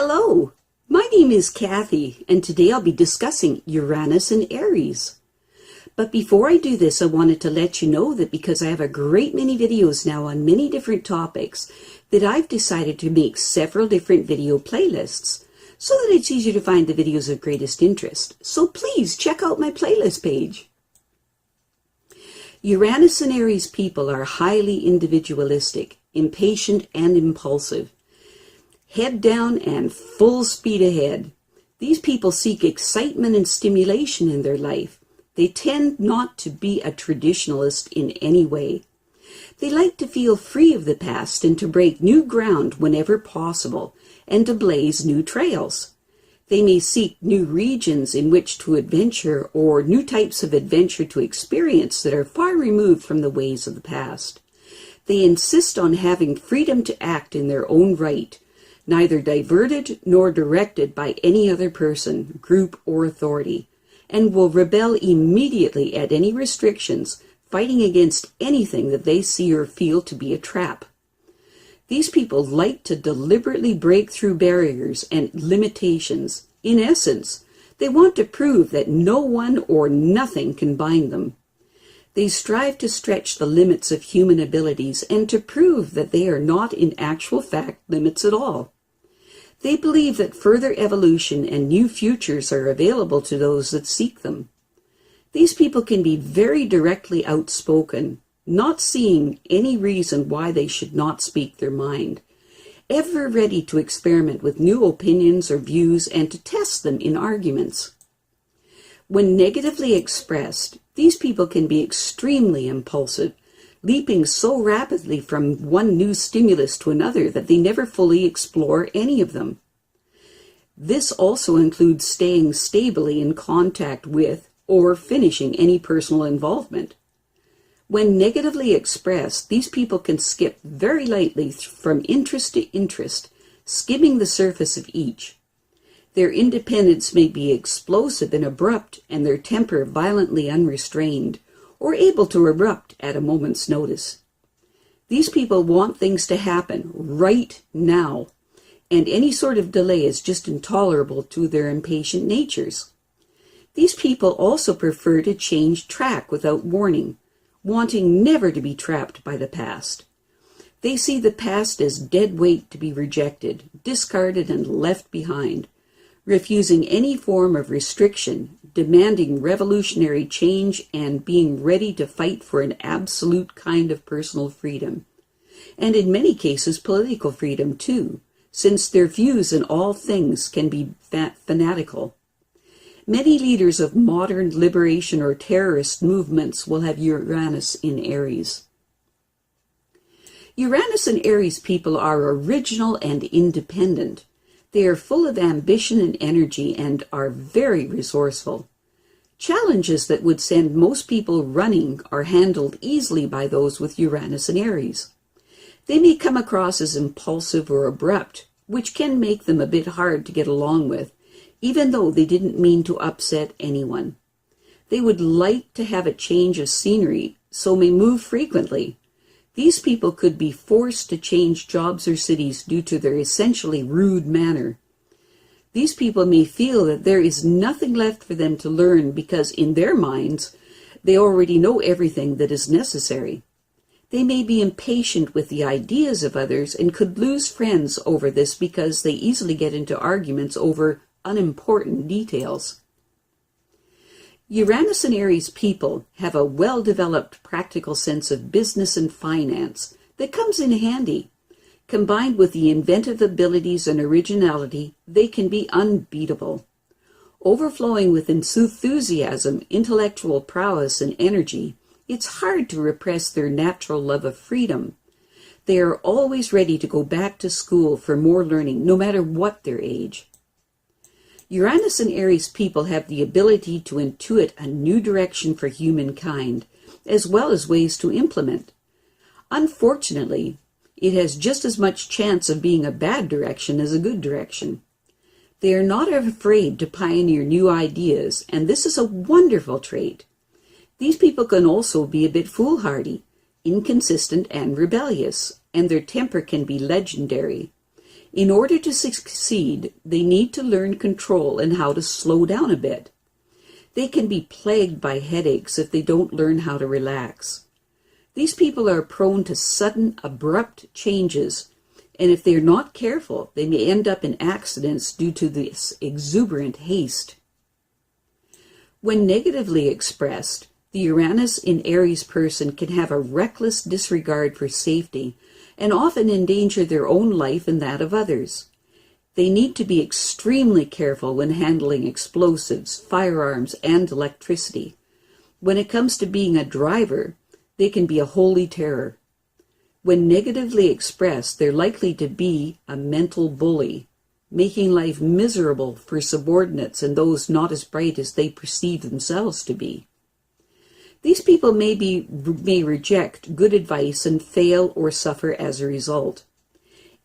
Hello, my name is Kathy, and today I'll be discussing Uranus and Aries. But before I do this, I wanted to let you know that because I have a great many videos now on many different topics, that I've decided to make several different video playlists so that it's easier to find the videos of greatest interest. So please check out my playlist page. Uranus and Aries people are highly individualistic, impatient, and impulsive. Head down and full speed ahead. These people seek excitement and stimulation in their life. They tend not to be a traditionalist in any way. They like to feel free of the past and to break new ground whenever possible, and to blaze new trails. They may seek new regions in which to adventure or new types of adventure to experience that are far removed from the ways of the past. They insist on having freedom to act in their own right, neither diverted nor directed by any other person, group, or authority, and will rebel immediately at any restrictions, fighting against anything that they see or feel to be a trap. These people like to deliberately break through barriers and limitations. In essence, they want to prove that no one or nothing can bind them. They strive to stretch the limits of human abilities and to prove that they are not in actual fact limits at all. They believe that further evolution and new futures are available to those that seek them. These people can be very directly outspoken, not seeing any reason why they should not speak their mind, ever ready to experiment with new opinions or views and to test them in arguments. When negatively expressed, these people can be extremely impulsive, leaping so rapidly from one new stimulus to another that they never fully explore any of them. This also includes staying stably in contact with or finishing any personal involvement. When negatively expressed, these people can skip very lightly from interest to interest, skimming the surface of each. Their independence may be explosive and abrupt, and their temper violently unrestrained, or able to erupt at a moment's notice. These people want things to happen right now, and any sort of delay is just intolerable to their impatient natures. These people also prefer to change track without warning, wanting never to be trapped by the past. They see the past as dead weight to be rejected, discarded, and left behind, refusing any form of restriction, demanding revolutionary change, and being ready to fight for an absolute kind of personal freedom. And in many cases, political freedom too, since their views in all things can be fanatical. Many leaders of modern liberation or terrorist movements will have Uranus in Aries. Uranus and Aries people are original and independent. They are full of ambition and energy and are very resourceful. Challenges that would send most people running are handled easily by those with Uranus and Aries. They may come across as impulsive or abrupt, which can make them a bit hard to get along with, even though they didn't mean to upset anyone. They would like to have a change of scenery, so may move frequently. These people could be forced to change jobs or cities due to their essentially rude manner. These people may feel that there is nothing left for them to learn because in their minds, they already know everything that is necessary. They may be impatient with the ideas of others and could lose friends over this because they easily get into arguments over unimportant details. Uranus and Aries people have a well-developed practical sense of business and finance that comes in handy. Combined with the inventive abilities and originality, they can be unbeatable. Overflowing with enthusiasm, intellectual prowess, and energy, it's hard to repress their natural love of freedom. They are always ready to go back to school for more learning, no matter what their age. Uranus and Aries people have the ability to intuit a new direction for humankind, as well as ways to implement. Unfortunately, it has just as much chance of being a bad direction as a good direction. They are not afraid to pioneer new ideas, and this is a wonderful trait. These people can also be a bit foolhardy, inconsistent, and rebellious, and their temper can be legendary. In order to succeed, they need to learn control and how to slow down a bit. They can be plagued by headaches if they don't learn how to relax. These people are prone to sudden, abrupt changes, and if they are not careful, they may end up in accidents due to this exuberant haste. When negatively expressed, the Uranus in Aries person can have a reckless disregard for safety and often endanger their own life and that of others. They need to be extremely careful when handling explosives, firearms, and electricity. When it comes to being a driver, they can be a holy terror. When negatively expressed, they're likely to be a mental bully, making life miserable for subordinates and those not as bright as they perceive themselves to be. These people may reject good advice and fail or suffer as a result.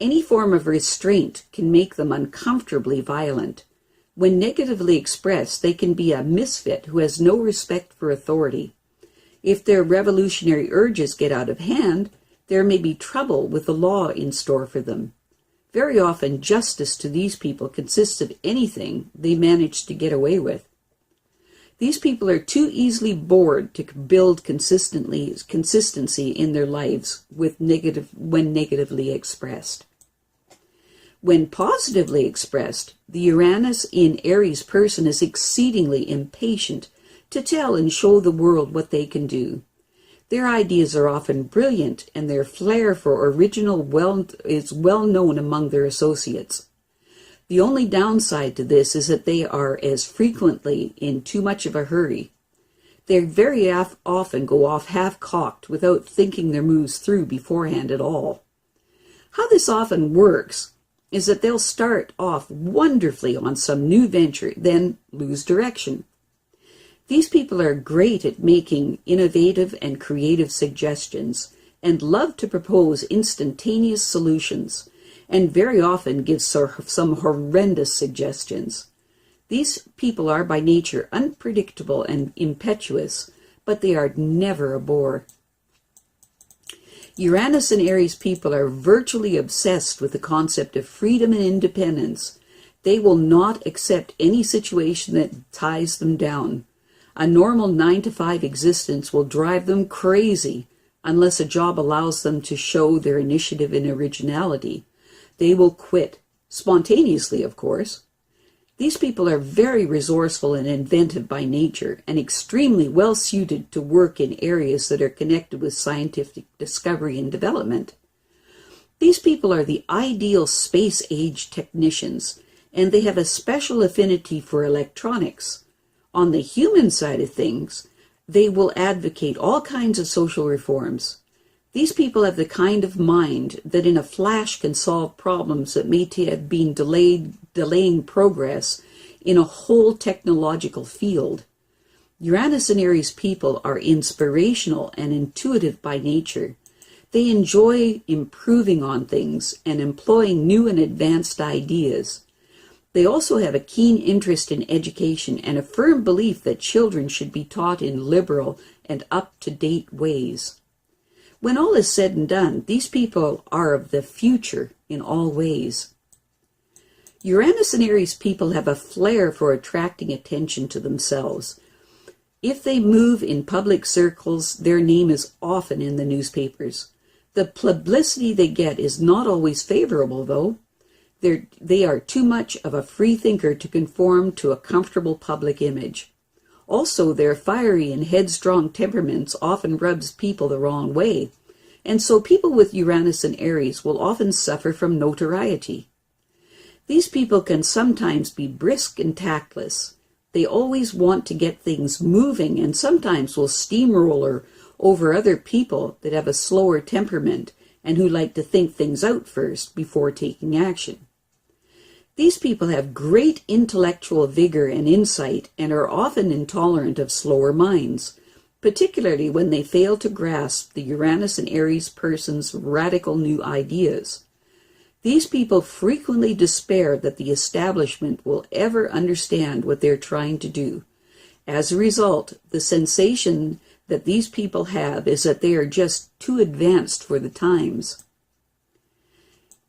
Any form of restraint can make them uncomfortably violent. When negatively expressed, they can be a misfit who has no respect for authority. If their revolutionary urges get out of hand, there may be trouble with the law in store for them. Very often, justice to these people consists of anything they manage to get away with. These people are too easily bored to build consistency in their lives when negatively expressed. When positively expressed, the Uranus in Aries person is exceedingly impatient to tell and show the world what they can do. Their ideas are often brilliant, and their flair for original is well known among their associates. The only downside to this is that they are as frequently in too much of a hurry. They very often go off half-cocked without thinking their moves through beforehand at all. How this often works is that they'll start off wonderfully on some new venture, then lose direction. These people are great at making innovative and creative suggestions and love to propose instantaneous solutions, and very often give some horrendous suggestions. These people are by nature unpredictable and impetuous, but they are never a bore. Uranus and Aries people are virtually obsessed with the concept of freedom and independence. They will not accept any situation that ties them down. A normal 9-to-5 existence will drive them crazy unless a job allows them to show their initiative and originality. They will quit, spontaneously, of course. These people are very resourceful and inventive by nature and extremely well suited to work in areas that are connected with scientific discovery and development. These people are the ideal space-age technicians, and they have a special affinity for electronics. On the human side of things, they will advocate all kinds of social reforms. These people have the kind of mind that in a flash can solve problems that may have been delaying progress in a whole technological field. Uranus and Aries people are inspirational and intuitive by nature. They enjoy improving on things and employing new and advanced ideas. They also have a keen interest in education and a firm belief that children should be taught in liberal and up-to-date ways. When all is said and done, these people are of the future in all ways. Uranus and Aries people have a flair for attracting attention to themselves. If they move in public circles, their name is often in the newspapers. The publicity they get is not always favorable, though. They are too much of a free thinker to conform to a comfortable public image. Also, their fiery and headstrong temperaments often rubs people the wrong way, and so people with Uranus and Aries will often suffer from notoriety. These people can sometimes be brisk and tactless. They always want to get things moving and sometimes will steamroller over other people that have a slower temperament and who like to think things out first before taking action. These people have great intellectual vigor and insight and are often intolerant of slower minds, particularly when they fail to grasp the Uranus and Aries person's radical new ideas. These people frequently despair that the establishment will ever understand what they're trying to do. As a result, the sensation that these people have is that they are just too advanced for the times.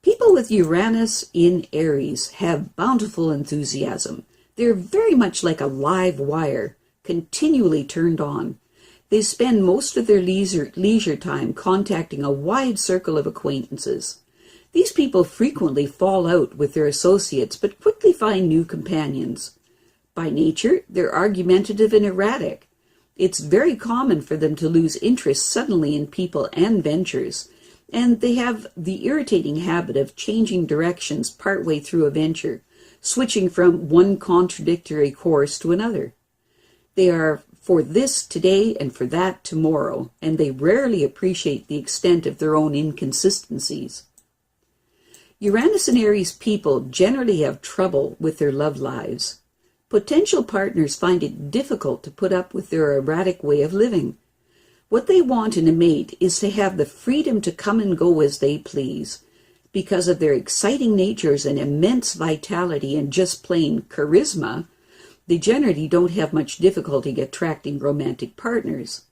People with Uranus in Aries have bountiful enthusiasm. They're very much like a live wire, continually turned on. They spend most of their leisure time contacting a wide circle of acquaintances. These people frequently fall out with their associates, but quickly find new companions. By nature, they're argumentative and erratic. It's very common for them to lose interest suddenly in people and ventures, and they have the irritating habit of changing directions partway through a venture, switching from one contradictory course to another. They are for this today and for that tomorrow, and they rarely appreciate the extent of their own inconsistencies. Uranus and Aries people generally have trouble with their love lives. Potential partners find it difficult to put up with their erratic way of living. What they want in a mate is to have the freedom to come and go as they please. Because of their exciting natures and immense vitality and just plain charisma, they generally don't have much difficulty attracting romantic partners.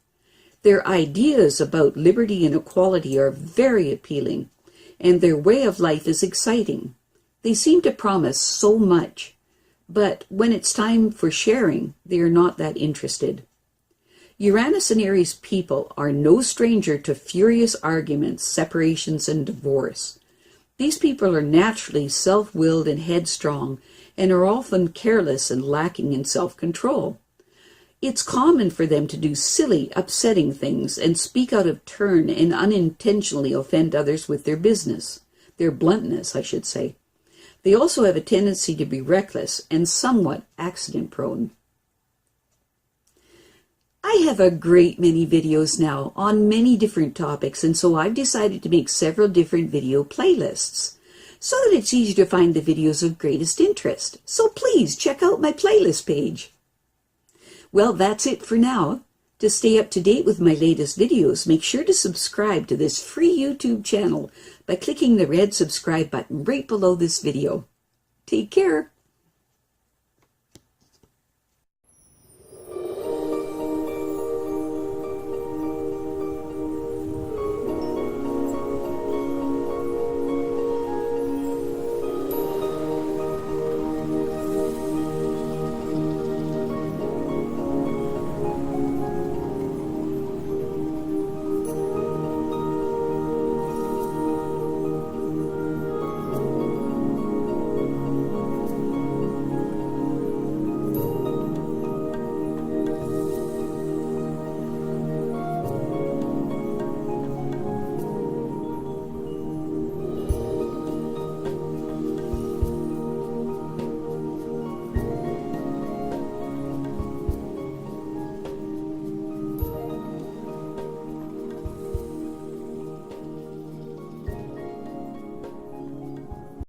Their ideas about liberty and equality are very appealing, and their way of life is exciting. They seem to promise so much, but when it's time for sharing, they are not that interested. Uranus and Aries people are no stranger to furious arguments, separations, and divorce. These people are naturally self-willed and headstrong, and are often careless and lacking in self-control. It's common for them to do silly, upsetting things and speak out of turn and unintentionally offend others with their bluntness, I should say. They also have a tendency to be reckless and somewhat accident-prone. I have a great many videos now on many different topics, and so I've decided to make several different video playlists so that it's easy to find the videos of greatest interest. So please check out my playlist page. Well, that's it for now. To stay up to date with my latest videos, make sure to subscribe to this free YouTube channel by clicking the red subscribe button right below this video. Take care.